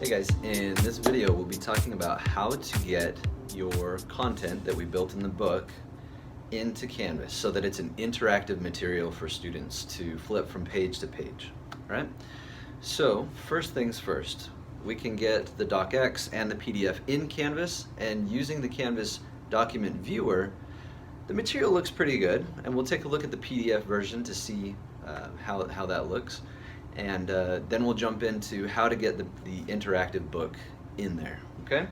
Hey guys, in this video we'll be talking about how to get your content that we built in the book into Canvas so that it's an interactive material for students to flip from page to page. All right? So first things first, we can get the docx and the PDF in Canvas, and using the Canvas document viewer, the material looks pretty good, and we'll take a look at the PDF version to see how that looks. And then we'll jump into how to get the interactive book in there, okay?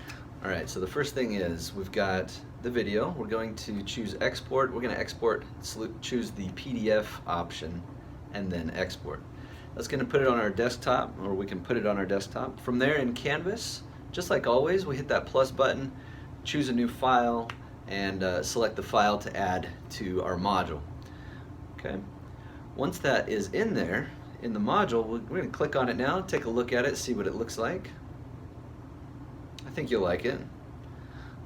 All right, so the first thing is we've got the video. We're going to choose export. We're going to export, choose the PDF option, and then export. That's going to put it on our desktop, or we can put it on our desktop. From there in Canvas, just like always, we hit that plus button, choose a new file, and select the file to add to our module, okay? Once that is in there, in the module, we're going to click on it now, take a look at it, see what it looks like. I think you'll like it.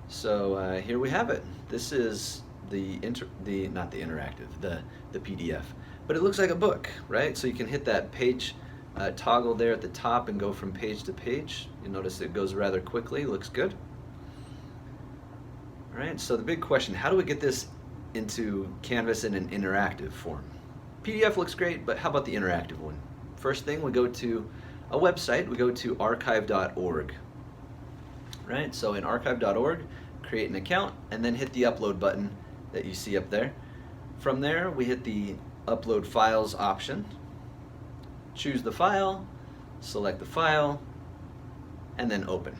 So here we have it. This is the PDF, but it looks like a book, right? So you can hit that page toggle there at the top and go from page to page. You'll notice it goes rather quickly, looks good. All right, so the big question, how do we get this into Canvas in an interactive form? PDF looks great, but how about the interactive one? First thing, we go to a website, we go to archive.org. Right, so in archive.org, create an account and then hit the upload button that you see up there. From there, we hit the upload files option, choose the file, select the file, and then open.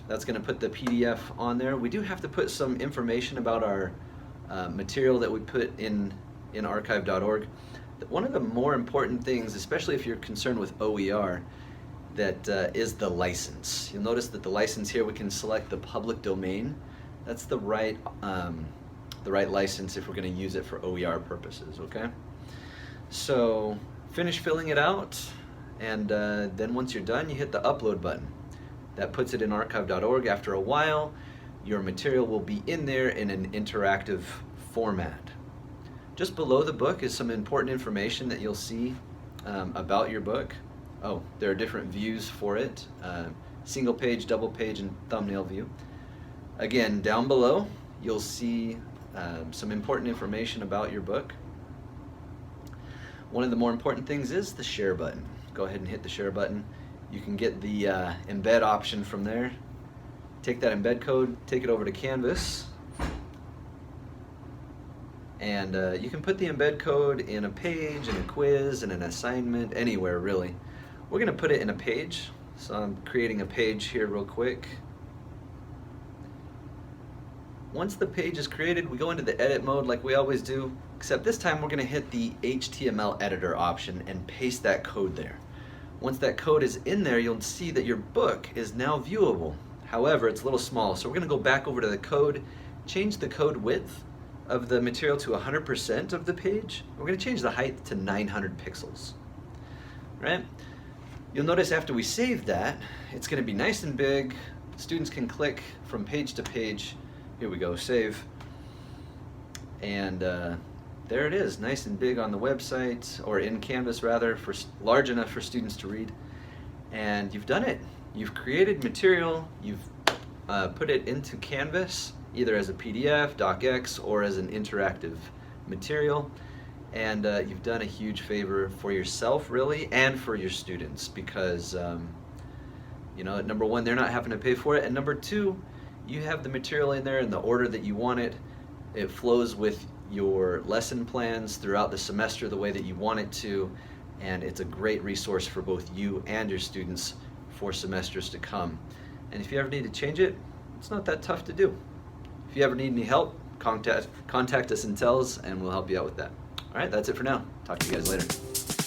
That's going to put the PDF on there. We do have to put some information about our material that we put in archive.org. One of the more important things, especially if you're concerned with OER, that is the license. You'll notice that the license here, we can select the public domain. That's the right license if we're going to use it for OER purposes, okay? So finish filling it out, and then once you're done, you hit the upload button. That puts it in archive.org. After a while, your material will be in there in an interactive format. Just below the book is some important information that you'll see about your book. Oh, there are different views for it, single page, double page, and thumbnail view. Again, down below, you'll see some important information about your book. One of the more important things is the share button. Go ahead and hit the share button. You can get the embed option from there. Take that embed code, take it over to Canvas, and you can put the embed code in a page, in a quiz, in an assignment, anywhere really. We're going to put it in a page, so I'm creating a page here real quick. Once the page is created, we go into the edit mode like we always do, except this time we're going to hit the HTML editor option and paste that code there. Once that code is in there, you'll see that your book is now viewable. However, it's a little small, so we're going to go back over to the code, change the code width of the material to 100% of the page. We're going to change the height to 900 pixels. Right? You'll notice after we save that, it's going to be nice and big. Students can click from page to page. Here we go, save. And there it is, nice and big on the website, or in Canvas rather, for large enough for students to read. And you've done it. You've created material, you've put it into Canvas, either as a PDF, docx, or as an interactive material. And you've done a huge favor for yourself, really, and for your students, because you know, number one, they're not having to pay for it, and number two, you have the material in there in the order that you want it. It flows with your lesson plans throughout the semester the way that you want it to, and it's a great resource for both you and your students for semesters to come. And if you ever need to change it, it's not that tough to do. If you ever need any help, contact us in TELS and we'll help you out with that. All right, that's it for now. Talk to you guys later.